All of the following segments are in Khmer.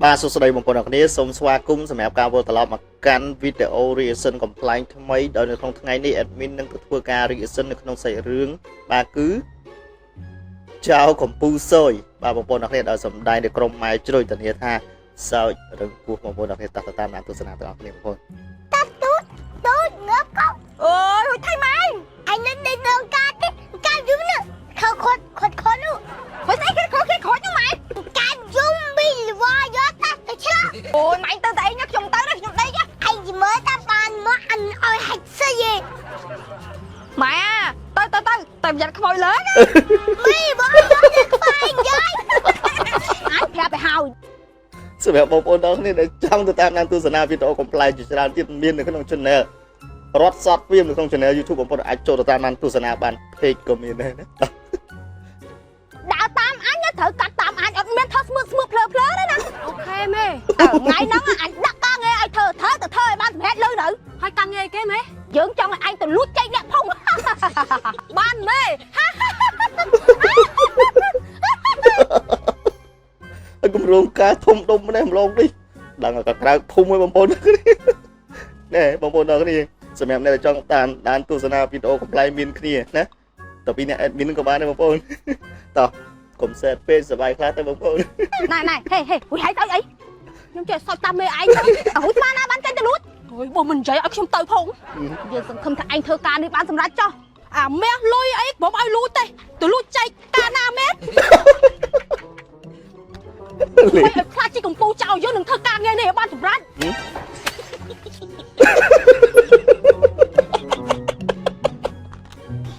បាទសួស្តីបងប្អូនអរគ្នាសូមស្វាគមន៍សម្រាប់ការវិលត្រឡប់មកកាន់វីដេអូ reaction complaint ថ្មីដោយនៅក្នុងថ្ងៃនេះ admin នឹងទៅធ្វើការ reaction នៅក្នុងសាច់រឿងបាទគឺចៅកំពូលសយបាទបងប្អូនអរគ្នាដោយសម្ដែងដោយក្រុមម៉ែជ្រុយធានាថាសើចរឹងពោះបងប្អូនអរគ្នាតាមតាមទស្សនាទាំងអស់គ្នាបងប្អូនតាទូតងើបកោអូយថៃម៉ែអញនៅនៅកាទេកាយូនខខនោះហើយស្អីគេខនោះម៉ែកាយូមីលវ៉ាយកទៅឆ្លាអូយម៉ែទៅតែអញខ្ញុំទៅខ្ញុំដេកអញមើលតែបានមកអញឲ្យហាច់ស្អីម៉ែទៅប្រយ័ត្នខ្មោចលើមីបងយកទៅខ្វាយយាយអញប្រាប់ទៅហើយសម្រាប់បងប្អូនទាំងគ្នាដែលចង់ទៅតាមដានទស្សនាវីដេអូ complaint ជាច្រើនទៀតមាននៅក្នុង channel រត់សតវានៅក្នុង channel YouTube បងប្អូនអាចចូលទៅតាមដានទស្សនាបាន page ក៏មានដែរណាដើរតាមអញត្រូវកាត់តាមអញអត់មានធ្វើស្មើភ្លើទេណាអូខេមេថ្ងៃហ្នឹងអញដាក់ការងារឲ្យធ្វើទៅធ្វើឲ្យបានសម្រេចលុយទៅហើយការងារគេមេយើងចង់ឲ្យអញទៅលួចចេញអ្នកផងបានមេហើយគម្រោងការធំដុំម្នេះម្លងនេះដល់ក៏ក្រៅភូមិឲ្យបងប្អូនណែបងប្អូនទាំងគ្នាសម្រាប់អ្នកដែលចង់តាមដានទស្សនាវីដេអូ complaint មានគ្នាណាតើពីអ្នក admin ក៏បានដែរបងប្អូនតោះកុំសែតពេកសบายខ្លះទៅបងប្អូនណែហេហួយហើយទៅអីខ្ញុំចេះសោចតាមមេឯងទៅហួយស្មានណាបានចេញទៅលួចហួយបងមិននិយាយឲ្យខ្ញុំទៅផងយើងសង្ឃឹមថាឯងធ្វើការនេះបានសម្រេចចុះអាមាសលុយអីបងឲ្យលួចទេទៅលួចចែកការណាមែនហើយខ្លាចជីកំពូចោលយើងនឹងធ្វើការងារនេះឲ្យបានសម្រេច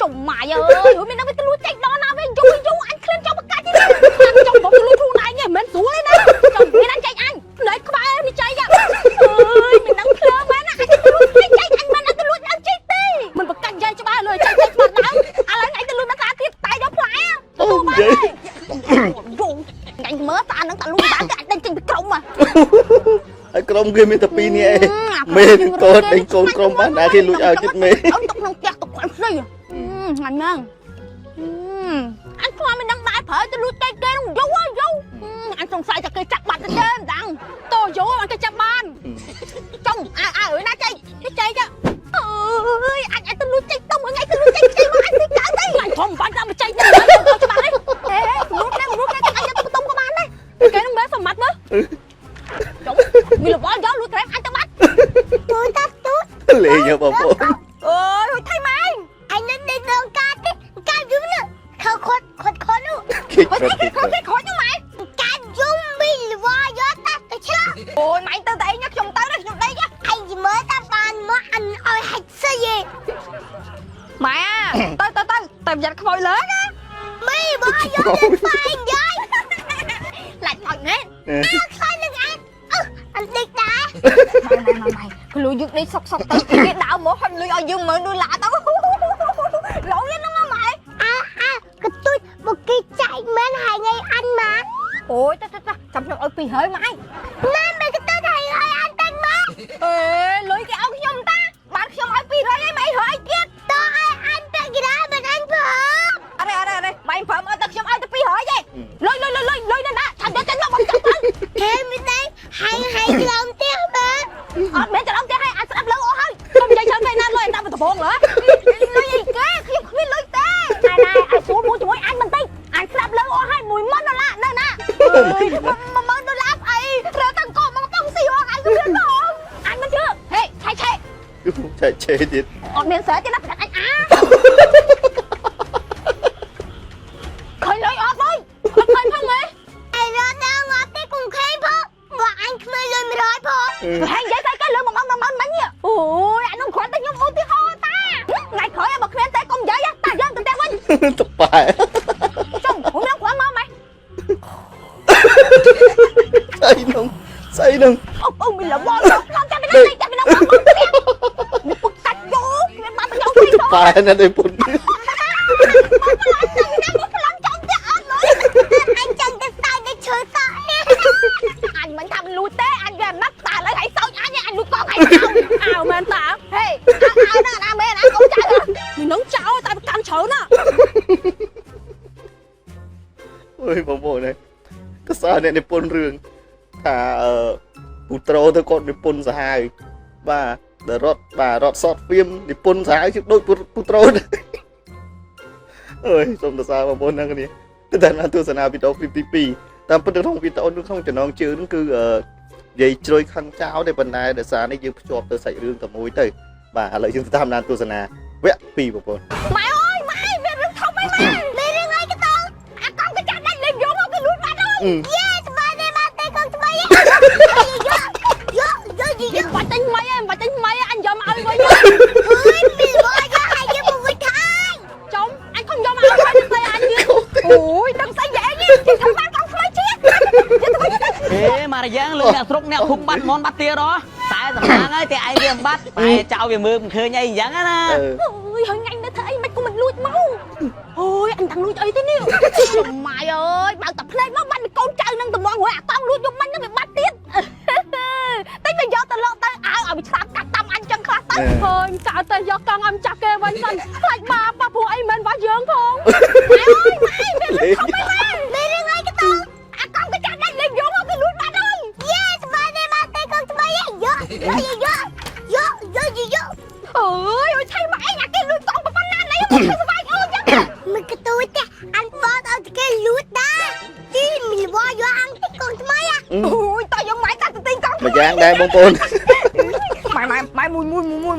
ចុំម៉ាយអើយមាននឹងទៅលួចចេញដល់ណាវិញយូរអញឃ្លានចង់បកាច់នេះចង់មកទៅលួចខ្លួនឯងមិនមែនស្រួលទេណាចង់មានអញចេញអញផ្នែកក្បែរនេះចៃអើយមាននឹងភ្លើមែនណាអញទៅលួចចេញអញមិនអត់ទៅលួចអញចេញទេមិនបកាច់យាយច្បាស់លើចេញច្បាស់ដល់ឥឡូវអញទៅលួចមកសាទៀតតែយកផ្លែទៅបានទេយូអញមើលតានឹងតលួចបានតែអញដេញចេញពីក្រុមហ៎ហើយក្រុមគេមានតែពីរនេះឯងមេនឹងកូនដេញកូនក្រុមបានតែគេលួចឲ្យទៀតមេអត់ទុកក្នុងផ្ទះទុកគាត់ស្រីអញហ្នឹងអញខ្លាចមិនដឹងដែរប្រើទៅលួចតែគេនឹងយូអញសង្ស័យតែគេចាប់បាត់ទេមិនដឹងតោយូអញគេចាប់បានចំអើយណាចេញចេញអើយអញទៅលួចចេញទុំអញទៅលួចចេញមកអញទីកើតទេអញធំបាត់តែមកចេញទៅច្បាស់ទេលួចគេអញទៅទុំក៏បានដែរគេនឹងបែរសម្បត្តិមើលចុំមានរបស់យកលួចត្រែមអញទៅបាត់ទូលេងបងប្អូនអូយថៃម៉ែអញនៅកាទេកាយូនខនោះគេខនោះម៉ែកាយូមីលវ៉ាយកទៅឆ្លាអូយម៉ែទៅតែឯងខ្ញុំទៅខ្ញុំដេកអញមើលតែបានមកអញឲ្យហាច់ស្អីម៉ែទៅប្រយ័ត្នខ្មោចលើណាមីបងយកទៅផ្សាយយាយឡាច់អត់ណែខ្លាចនឹងអញដេកដែរម៉ែខ្លួនយើងដេកសុកទៅគេដើរមកហត់លុយឲ្យយើងមើលដុល្លារទៅឡូវហ្នឹងម៉ែកតុយមកគេចែកមែនហើយថ្ងៃអញមកអូយចាំខ្ញុំឲ្យ200ម៉ែមិនកតុយហើយអញតែងមកអេលុយគេឲ្យខ្ញុំតាបានខ្ញុំឲ្យ200ហើយម៉ែហើយទៀតតើឲ្យអញតែក្រាមិនអញព្រមអរ៉េម៉ែព្រមឲ្យតែខ្ញុំឲ្យតែ200ទេលុយនៅណាចាំយកចេញមកបងចាំទៅហេមិនដែរហើយក្រោមផ្ទះមើលអត់មានក្រោមផ្ទះហើយអាចស្ដាប់លើអស់ហើយកុំនិយាយច្រើនពេកណាលុយដាក់ទៅដបងលើលុយអីគេខ្ញុំគ្មានលុយទេណែឲ្យសួរមួយជាមួយអញបន្តិចអញស្ដាប់លើអស់ហើយ10000ដុល្លារនៅណា10000ដុល្លារអីរើតាំងកោមកបងស៊ីអស់អញគ្មានផងអញមិនជឿហេឆៃទៀតអត់មានសើទេណាប្រដាក់អញឃើញលុយអត់បងអត់ឃើញផងទេអីរត់ដល់ងាប់ទេគុំឃើញផងមកអញគ្មានលុយ100ផងហើយនិយាយតែគេលើ10000មិញអូយអានោះគ្រាន់តែខ្ញុំឧទាហរណ៍តាថ្ងៃក្រោយបើគ្មានតែកុំនិយាយតាយើងទៅផ្ទះវិញតប៉ែចុំខ្ញុំនឹងគ្រាន់មកម៉េចស្អីនឹងអូមានលំបងខ្ញុំចាំមិនដឹងមកនេះពុកកាច់យកខ្ញុំបានទៅយកទៅប៉ែណាស់ឯពុនអញមិនថាលួចទេអញវាមិនណាស់តែឥឡូវឲ្យសោចអញលួចកងឲ្យអើមែនតាហេអើណាមែនអញកុំចោលនេះនឹងចោលតែកាន់ច្រើនណាអើយបងប្អូនឯងកសោអ្នកនិពន្ធរឿង ថាពូត្រូទៅគាត់និពន្ធសាហាវបាទរត់សតហ្វៀមនិពន្ធសាហាវជិះដូចពូត្រូអើយសូមសរសើរបងប្អូនទាំងគ្នាតែបានទស្សនាវីដេអូคลิปទី2តាមពិតក្នុងវីដេអូនោះក្នុងចំណងជើងគឺនិយាយជ្រុយខឹងចោលទេប៉ុន្តែដោយសារនេះយើងភ្ជាប់ទៅសាច់រឿងតែមួយទៅបាទឥឡូវយើងតាមដានទស្សនាវគ្គ2បងប្អូនម៉ែអើយម៉ែមានរឿងធំអីម៉ែមានរឿងអីក៏តអាកង់ក៏ចាក់ដាច់លេងយកមកគេលួចបាត់ហើយយេស្បាយទេបាត់ទេកង់ស្បាយយកបាត់តែថ្មីឯងបាត់តែថ្មីអញយកមកឲ្យវិញអើយមានមកយកឲ្យយកមកវិញហើយចំអញខំយកមកឲ្យវិញទៅអញទៀតអូយដឹងស្អីយ៉ាងនេះទីធ្វើបានកង់ថ្មីជាហេមករយ៉ាងលើអ្នកស្រុកអ្នកភូមិបាត់មនបាត់ទៀតហ៎តែសំណាងហើយតែឯងវាបាត់តែចៅវាមើលមិនឃើញអីអញ្ចឹងណាអូយហើយថ្ងៃនេះធ្វើអីមិនក៏មិនលួចមកអូយអញដឹងលួចអីទេនេះម៉ែអើយបើតែភ្លេចមកបាត់កូនចៅនឹងតំងរួយអាកង់លួចយកមិញនឹងវាបាត់ទៀតតែវាយកទៅលោកទៅអើឲ្យវាឆ្លាប់កាត់តាមអញចឹងខ្លះទៅហើញចៅទៅយកកង់ឲ្យចាស់គេវិញសិនខ្លាចបាបព្រោះអីមិនរបស់យើងផងម៉ែអើយម៉ែមានរឿងធំអីមានរឿងអីក៏តអាកង់ក៏ចាស់ដាច់លេងយកមកគេលួចបាត់ហើយយេស្បាយទេបាត់ទេកង់ស្បាយយកអូយឆៃមកអីអាគេលួចកង់ប៉ុណ្ណាណៃមកស្បាយអូចឹងមិនកទួយទេអានបតឲ្យគេលួចដែរទីមានវ៉ាយកអាំងទីកង់ស្បាយអូយតើយកម៉ែកាត់ទីកង់ម្យ៉ាងដែរបងប្អូនម៉ែមួយ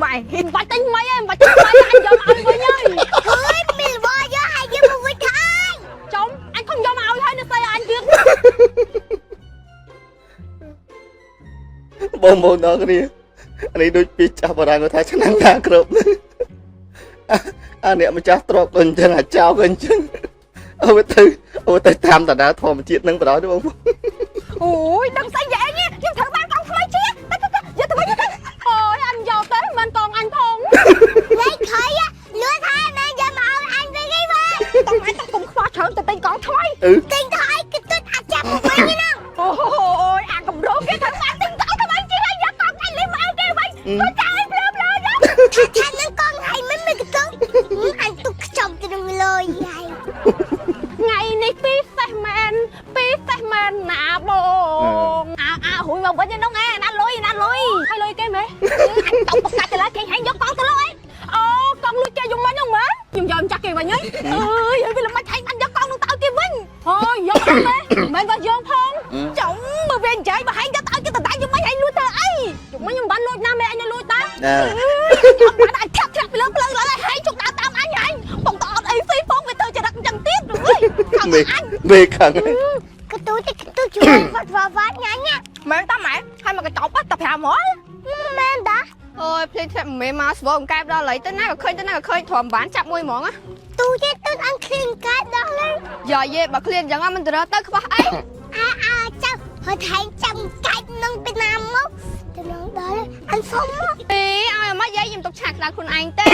ម៉ែបាច់តែថ្មីឯងបាច់តែថ្មីអញយកមកឲ្យវិញហើយអើយមានវ៉ាយកឲ្យយកមកវិញហើយចំអញខំយកមកឲ្យហើយនៅស្អីអញទៀតបងប្អូនដល់គ្នានេះដូចពីចាស់បារាំងគាត់ថាឆ្នាំណាគ្រប់អាអ្នកម្ចាស់ទ្រពក៏អញ្ចឹងអាចោក៏អញ្ចឹងអូទៅតាមតារាធម្មជាតិនឹងបណ្ដោយទេបងប្អូនអូយដឹងស្អីយ៉ាងនេះខ្ញុំធ្វើបានកង់ថ្មីជាយកទៅវិញទៅអូយអញយកទៅមិនកង់អញផងលេខខៃលឿនហើយណែយកមកឲ្យអញវិញវិញកង់អញទៅគុំខ្វះច្រើនទៅទិញកង់ថ្មីទិញថ្មីគឺទឹកអាចចាប់មកវិញហ្នឹងអូយអាកម្រោគេធ្វើបានទិញកង់ថ្មីជាហើយយកកង់អញលេងមកឲ្យគេវិញគាត់ចាយភ្លើយកថានឹងកង់ឲ្យមិនទៅអញទុកខ្ចប់ទៅនឹងលុយហើយថ្ងៃនេះពីសេះមែនណាបងហួយមកវិញហ្នឹងឯណាលុយហើយលុយគេមែនអញតុកបកាច់ទៅឡើយគេហែងយកកង់ទៅលុយអូកង់លុយគេយកមកហ្នឹងមែនខ្ញុំយកចាស់គេវិញហើយអើយវាល្មិចហែងបានយកកង់នឹងទៅឲ្យគេវិញអូយយកទៅមែនក៏យកផងចុងមើលវានិយាយបើហែងយកទៅឲ្យគេតដៃយកមិនហែងលួចទៅអីជុំខ្ញុំបានលួចណាមែនអញលួចតាខ្ញុំបានអាចធាក់ភ្លើឡើយហែងជុកដើរតាមអញហែងបងតអត់អីស៊ីផងវាទៅចរិតអញ្ចឹងទៀតមេខាងកទូជួយវ៉ាត់ញ៉ាញ់មែនតាម៉ែហើយមកកញ្ចប់តែ500មែនតាអូយភ្លេចធ្លាក់មិនមកស្វងកែបដល់ឡៃទៅណាក៏ឃើញទ្រាំបានចាប់មួយហ្មងទូទេទៅអញឃ្លៀនកែបដល់ឡៃយ៉ាយេបើឃ្លៀនអញ្ចឹងមិនទៅទៅខ្វះអីចាំហើយថែងចាំកែបនឹងពីណាមកទៅនឹងដល់អញសុំមកអេឲ្យមកយាយខ្ញុំទុកឆាក្តៅខ្លួនឯងទេ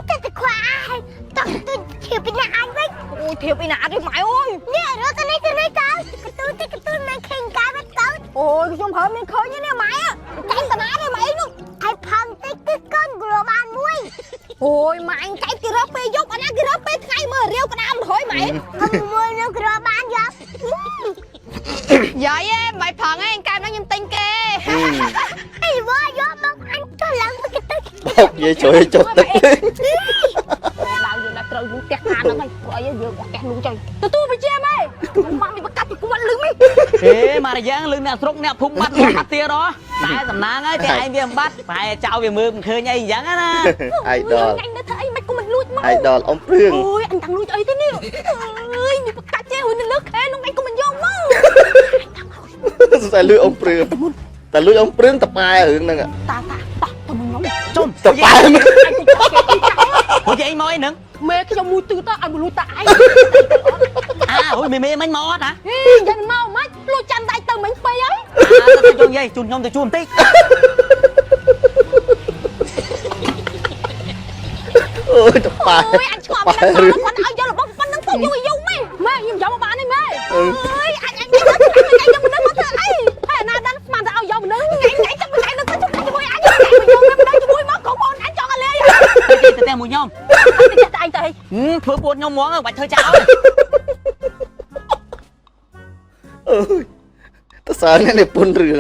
តែខ្វះហើយតោះទៅធៀបពីណាអញវិញអូយធៀបពីណាអត់ទេម៉ែអើយនេះរត់ទៅនេះទៅនេះតើកទូមិនឃើញកែបទៅអូយខ្ញុំហើមានឃើញនេះម៉ែចាញ់តាណាទេម៉ែនោះហើយផឹងតិចគឺកូនគ្រូបានមួយអូយម៉ែអញចាច់គេរកពេលយប់អាណាគេរកពេលថ្ងៃមើលរាវក្តាមរយម៉ែមួយនោះគ្រូបានយកយាយម៉ែផឹងឯងកែបហ្នឹងខ្ញុំទិញគេអីវ៉ាយកមកអញចុះឡើងមកទៅបោកយាយជួយចុះទឹកឡើងយើងដល់ត្រូវយូរផ្ទះខាងហ្នឹងហើយព្រោះអីយើងផ្ទះលូចទៅទទួលវិជាម៉ែមកមានបកាត់ពីគាត់លឺមីហេមករយ៉ាងលើអ្នកស្រុកអ្នកភូមិបាត់មនបាត់ទៀតហ៎តែសំណាងហើយតែឯងវាបាត់តែចៅវាមើលមិនឃើញអីអញ្ចឹងណាអាយដល់អញនៅធ្វើអីមិនក៏មិនលួចមកអាយដល់អ៊ំព្រឿងអូយអញតាំងលួចអីទេនេះអើយមានបកាត់ចេះហ៊ុយនៅលើខែនោះអញក៏មិនយកមកតែលួចអ៊ំព្រឿងតែលួចអ៊ំព្រឿងតប៉ែរឿងហ្នឹងតាទៅមុនខ្ញុំជុំតប៉ែហូចឯងមកអីហ្នឹងមេខ្ញុំមួយទឺទៅឲ្យលួចតាឯងហូចមេមិញមកអត់ហ៎យ៉ាងមកមិនលួចចាំដៃទៅមិញស្បៃហើយទៅជុំយាយជូនខ្ញុំទៅជួបន្តិចអូយតប៉ែអូយអញឆ្ងល់គាត់ឲ្យយករបស់ប៉ុណ្្នឹងពុកយូរម៉ែខ្ញុំយកមកបានទេម៉ែអើយអញយកមិនដឹងមកធ្វើអីហើយណាដឹងស្មានតែឲ្យយកមិនដឹងថ្ងៃចាំថ្ងៃនឹងទៅជាមួយអញយកមិនដឹងជាមួយមកកូនអូនអញចង់ឲ្យលេងទៅផ្ទះមួយខ្ញុំទៅអញទៅធ្វើពួតខ្ញុំហ្មងបាច់ធ្វើចោលអើយទៅ សើរនេះពុនរឿង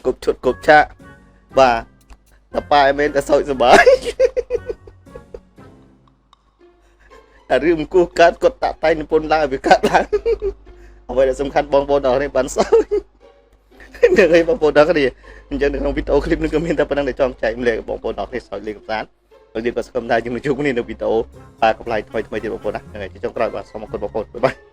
គប់ឈុតគប់ឆាកបាទតែប៉ាឯមែនតែសោកសប្បាយតែរឿងមិនគោះកើតគាត់តាក់តែងនិពន្ធឡើងឲ្យវាកើតឡើងអ្វីដែលសំខាន់បងប្អូនទាំងនេះបានសើចនឹងឲ្យបងប្អូនទាំងគ្នាអញ្ចឹងនៅក្នុងវីដេអូឃ្លីបនេះក៏មានតែប៉ុណ្្នឹងដែលចង់ចែកម្លែកបងប្អូនទាំងគ្នាសើចលេងកម្សាន្តហើយយើងក៏សង្ឃឹមថាយើងនឹងជួបគ្នានៅវីដេអូបាទកំ pl ថ្មីទៀតបងប្អូនណាថ្ងៃចុងក្រោយបាទសូមអរគុណបងប្អូនបាយ